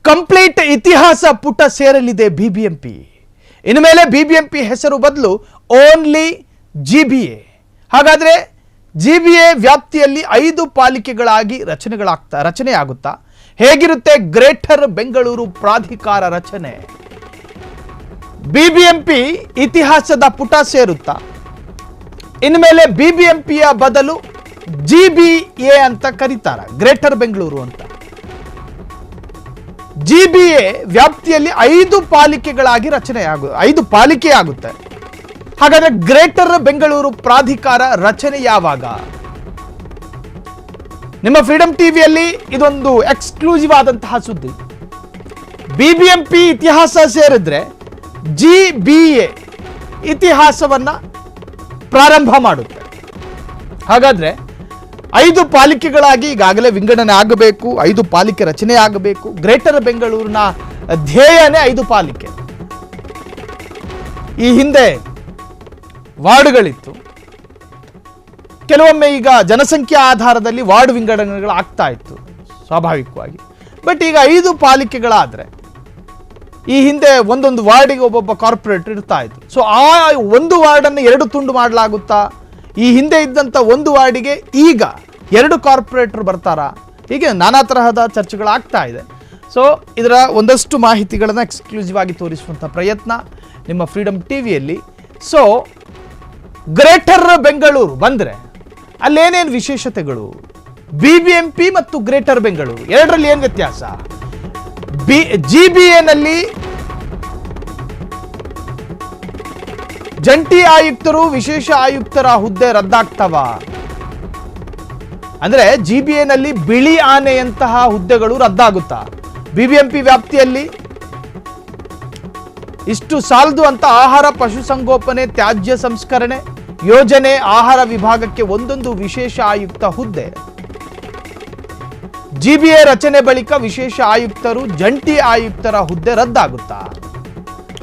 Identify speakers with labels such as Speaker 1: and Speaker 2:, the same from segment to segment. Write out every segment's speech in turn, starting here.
Speaker 1: Complete ಇತಿಹಾಸ ಪುಟ ಸೇರಲಿದೆ ಬಿಬಿಎಂಪಿ. ಇನ್ನು ಮೇಲೆ ಬಿಬಿಎಂಪಿ ಹೆಸರು ಬದಲು ಓನ್ಲಿ ಜಿಬಿಎ. ಹಾಗಾದ್ರೆ ಜಿಬಿಎ ವ್ಯಾಪ್ತಿಯಲ್ಲಿ 5 ಪಾಲಿಕೆಗಳಾಗಿ ರಚನೆಯಾಗುತ್ತಾ? ಹೇಗಿರುತ್ತೆ ಗ್ರೇಟರ್ ಬೆಂಗಳೂರು ಪ್ರಾಧಿಕಾರ ರಚನೆ? ಬಿಬಿಎಂಪಿ ಇತಿಹಾಸದ ಪುಟ ಸೇರುತ್ತಾ? ಇನ್ನು ಮೇಲೆ ಬಿಬಿಎಂಪಿಯ ಬದಲು ಜಿಬಿಎ ಅಂತ ಕರೀತಾರ, ಗ್ರೇಟರ್ ಬೆಂಗಳೂರು ಅಂತ. ಜಿಬಿಎ ವ್ಯಾಪ್ತಿಯಲ್ಲಿ 5 ಪಾಲಿಕೆಗಳಾಗಿ 5 ಪಾಲಿಕೆ ಆಗುತ್ತೆ. ಹಾಗಾದ್ರೆ ಗ್ರೇಟರ್ ಬೆಂಗಳೂರು ಪ್ರಾಧಿಕಾರ ರಚನೆ ಯಾವಾಗ? ನಿಮ್ಮ ಫ್ರೀಡಂ ಟಿವಿಯಲ್ಲಿ ಇದೊಂದು ಎಕ್ಸ್ಕ್ಲೂಸಿವ್ ಆದಂತಹ ಸುದ್ದಿ. ಬಿಬಿಎಂಪಿ ಇತಿಹಾಸ ಸೇರಿದ್ರೆ ಜಿಬಿಎ ಇತಿಹಾಸವನ್ನ ಪ್ರಾರಂಭ ಮಾಡುತ್ತೆ. ಹಾಗಾದ್ರೆ 5 ಪಾಲಿಕೆಗಳಾಗಿ ಈಗಾಗಲೇ ವಿಂಗಡಣೆ ಆಗಬೇಕು, 5 ಪಾಲಿಕೆ ರಚನೆ ಆಗಬೇಕು. ಗ್ರೇಟರ್ ಬೆಂಗಳೂರಿನ ಧ್ಯೇಯನೇ 5 ಪಾಲಿಕೆ. ಈ ಹಿಂದೆ ವಾರ್ಡ್ಗಳಿತ್ತು, ಕೆಲವೊಮ್ಮೆ ಈಗ ಜನಸಂಖ್ಯೆ ಆಧಾರದಲ್ಲಿ ವಾರ್ಡ್ ವಿಂಗಡಣೆಗಳು ಆಗ್ತಾ ಇತ್ತು ಸ್ವಾಭಾವಿಕವಾಗಿ. ಬಟ್ ಈಗ 5 ಪಾಲಿಕೆಗಳಾದ್ರೆ ಈ ಹಿಂದೆ ಒಂದೊಂದು ವಾರ್ಡಿಗೆ ಒಬ್ಬೊಬ್ಬ ಕಾರ್ಪೊರೇಟರ್ ಇರ್ತಾ ಇತ್ತು. ಸೊ ಆ ಒಂದು ವಾರ್ಡನ್ನು 2 ತುಂಡು ಮಾಡಲಾಗುತ್ತಾ? ಈ ಹಿಂದೆ ಇದ್ದಂಥ ಒಂದು ವಾರ್ಡಿಗೆ ಈಗ 2 ಕಾರ್ಪೊರೇಟರ್ ಬರ್ತಾರಾ? ಹೀಗೆ ನಾನಾ ತರಹದ ಚರ್ಚೆಗಳಾಗ್ತಾ ಇದೆ. ಸೊ ಇದರ ಒಂದಷ್ಟು ಮಾಹಿತಿಗಳನ್ನು ಎಕ್ಸ್ಕ್ಲೂಸಿವ್ ಆಗಿ ತೋರಿಸುವಂಥ ಪ್ರಯತ್ನ ನಿಮ್ಮ ಫ್ರೀಡಂ ಟಿವಿಯಲ್ಲಿ. ಸೊ ಗ್ರೇಟರ್ ಬೆಂಗಳೂರು ಬಂದರೆ ಅಲ್ಲೇನೇನು ವಿಶೇಷತೆಗಳು? ಬಿಬಿಎಂಪಿ ಮತ್ತು ಗ್ರೇಟರ್ ಬೆಂಗಳೂರು ಎರಡರಲ್ಲಿ ಏನು ವ್ಯತ್ಯಾಸ? ಜಿಬಿಎನಲ್ಲಿ ಜಂಟಿ ಆಯುಕ್ತರು ವಿಶೇಷ ಆಯುಕ್ತರ ಹುದ್ದೆ ರದ್ದಾಗ್ತವ? ಅಂದ್ರೆ ಜಿಬಿಎನಲ್ಲಿ ಬಿಳಿ ಆನೆಯಂತಹ ಹುದ್ದೆಗಳು ರದ್ದಾಗುತ್ತಾ? ಬಿಬಿಎಂಪಿ ವ್ಯಾಪ್ತಿಯಲ್ಲಿ ಇಷ್ಟು ಸಾಲದು ಅಂತ ಆಹಾರ ಪಶುಸಂಗೋಪನೆ ತ್ಯಾಜ್ಯ ಸಂಸ್ಕರಣೆ ಯೋಜನೆ ಆಹಾರ ವಿಭಾಗಕ್ಕೆ ಒಂದೊಂದು ವಿಶೇಷ ಆಯುಕ್ತ ಹುದ್ದೆ. ಜಿಬಿಎ ರಚನೆ ಬಳಿಕ ವಿಶೇಷ ಆಯುಕ್ತರು ಜಂಟಿ ಆಯುಕ್ತರ ಹುದ್ದೆ ರದ್ದಾಗುತ್ತಾ?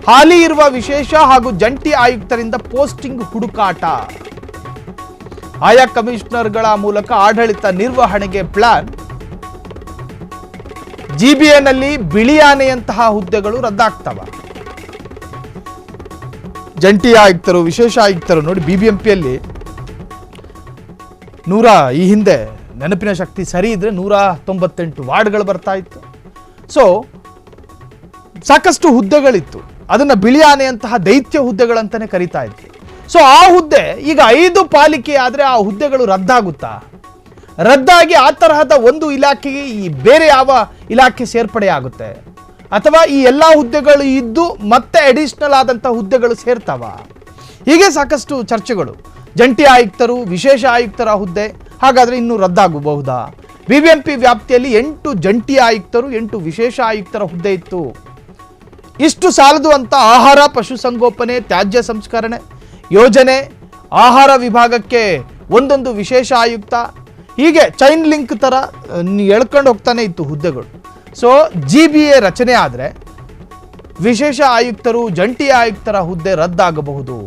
Speaker 1: ಹಾಲಿ ಇರುವ ವಿಶೇಷ ಹಾಗೂ ಜಂಟಿ ಆಯುಕ್ತರಿಂದ ಪೋಸ್ಟಿಂಗ್ ಹುಡುಕಾಟ. ಆಯಾ ಕಮಿಷನರ್ಗಳ ಮೂಲಕ ಆಡಳಿತ ನಿರ್ವಹಣೆಗೆ ಪ್ಲಾನ್. ಜಿಬಿಎನಲ್ಲಿ ಬಿಳಿ ಆನೆಯಂತಹ ಹುದ್ದೆಗಳು ರದ್ದಾಗ್ತವ? ಜಂಟಿ ಆಯುಕ್ತರು ವಿಶೇಷ ಆಯುಕ್ತರು ನೋಡಿ, ಬಿಬಿಎಂಪಿಯಲ್ಲಿ ಈ ಹಿಂದೆ ನೆನಪಿನ ಶಕ್ತಿ ಸರಿ ಇದ್ರೆ 198 ವಾರ್ಡ್ಗಳು ಬರ್ತಾ ಇತ್ತು. ಸೊ ಸಾಕಷ್ಟು ಹುದ್ದೆಗಳಿತ್ತು, ಅದನ್ನ ಬಿಳಿ ಆನೆಯಂತಹ ದೈತ್ಯ ಹುದ್ದೆಗಳಂತಾನೆ ಕರೀತಾ ಇದ್ವಿ. ಸೊ ಆ ಹುದ್ದೆ ಈಗ 5 ಪಾಲಿಕೆ ಆದ್ರೆ ಆ ಹುದ್ದೆಗಳು ರದ್ದಾಗುತ್ತಾ? ರದ್ದಾಗಿ ಆ ತರಹದ ಒಂದು ಇಲಾಖೆಗೆ ಈ ಬೇರೆ ಯಾವ ಇಲಾಖೆ ಸೇರ್ಪಡೆ ಆಗುತ್ತೆ? ಅಥವಾ ಈ ಎಲ್ಲ ಹುದ್ದೆಗಳು ಇದ್ದು ಮತ್ತೆ ಅಡಿಷನಲ್ ಆದಂತಹ ಹುದ್ದೆಗಳು ಸೇರ್ತಾವ? ಹೀಗೆ ಸಾಕಷ್ಟು ಚರ್ಚೆಗಳು. ಜಂಟಿ ಆಯುಕ್ತರು ವಿಶೇಷ ಆಯುಕ್ತರ ಹುದ್ದೆ ಹಾಗಾದ್ರೆ ಇನ್ನೂ ರದ್ದಾಗಬಹುದಾ? ಬಿಬಿಎಂಪಿ ವ್ಯಾಪ್ತಿಯಲ್ಲಿ 8 ಜಂಟಿ ಆಯುಕ್ತರು 8 ವಿಶೇಷ ಆಯುಕ್ತರ ಹುದ್ದೆ ಇತ್ತು. ಇಷ್ಟು ಸಾಲದು ಅಂತ ಆಹಾರ ಪಶುಸಂಗೋಪನೆ ತ್ಯಾಜ್ಯ ಸಂಸ್ಕರಣೆ ಯೋಜನೆ ಆಹಾರ ವಿಭಾಗಕ್ಕೆ ಒಂದೊಂದು ವಿಶೇಷ ಆಯುಕ್ತ, ಹೀಗೆ ಚೈನ್ ಲಿಂಕ್ ತರ ಎಳ್ಕೊಂಡು ಹೋಗ್ತಾನೆ ಇತ್ತು ಹುದ್ದೆಗಳು. ಸೊ ಜಿಬಿಎ ರಚನೆ ಆದರೆ ವಿಶೇಷ ಆಯುಕ್ತರು ಜಂಟಿ ಆಯುಕ್ತರ ಹುದ್ದೆ ರದ್ದಾಗಬಹುದು.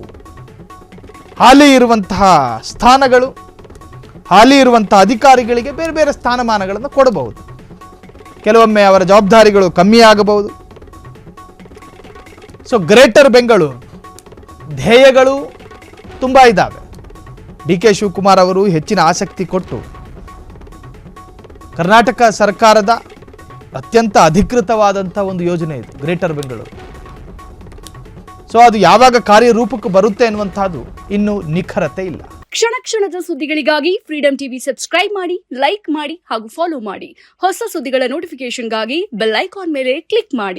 Speaker 1: ಹಾಲಿ ಇರುವಂತಹ ಸ್ಥಾನಗಳು ಹಾಲಿ ಇರುವಂತಹ ಅಧಿಕಾರಿಗಳಿಗೆ ಬೇರೆ ಬೇರೆ ಸ್ಥಾನಮಾನಗಳನ್ನು ಕೊಡಬಹುದು. ಕೆಲವೊಮ್ಮೆ ಅವರ ಜವಾಬ್ದಾರಿಗಳು ಕಮ್ಮಿ ಆಗಬಹುದು. ಸೊ ಗ್ರೇಟರ್ ಬೆಂಗಳೂರು ಧ್ಯೇಯಗಳು ತುಂಬ ಇದ್ದಾವೆ. ಡಿ ಕೆ ಶಿವಕುಮಾರ್ ಅವರು ಹೆಚ್ಚಿನ ಆಸಕ್ತಿ ಕೊಟ್ಟು ಕರ್ನಾಟಕ ಸರ್ಕಾರದ ಅತ್ಯಂತ ಅಧಿಕೃತವಾದಂಥ ಒಂದು ಯೋಜನೆ ಇದು ಗ್ರೇಟರ್ ಬೆಂಗಳೂರು. ಸೊ ಅದು ಯಾವಾಗ ಕಾರ್ಯರೂಪಕ್ಕೆ ಬರುತ್ತೆ ಅನ್ನುವಂಥದ್ದು ಇನ್ನೂ ನಿಖರತೆ ಇಲ್ಲ.
Speaker 2: ಕ್ಷಣ ಕ್ಷಣದ ಸುದ್ದಿಗಳಿಗಾಗಿ ಫ್ರೀಡಂ ಟಿವಿ ಸಬ್ಸ್ಕ್ರೈಬ್ ಮಾಡಿ, ಲೈಕ್ ಮಾಡಿ ಹಾಗೂ ಫಾಲೋ ಮಾಡಿ. ಹೊಸ ಸುದ್ದಿಗಳ ನೋಟಿಫಿಕೇಶನ್ಗಾಗಿ ಬೆಲ್ ಐಕಾನ್ ಮೇಲೆ ಕ್ಲಿಕ್ ಮಾಡಿ.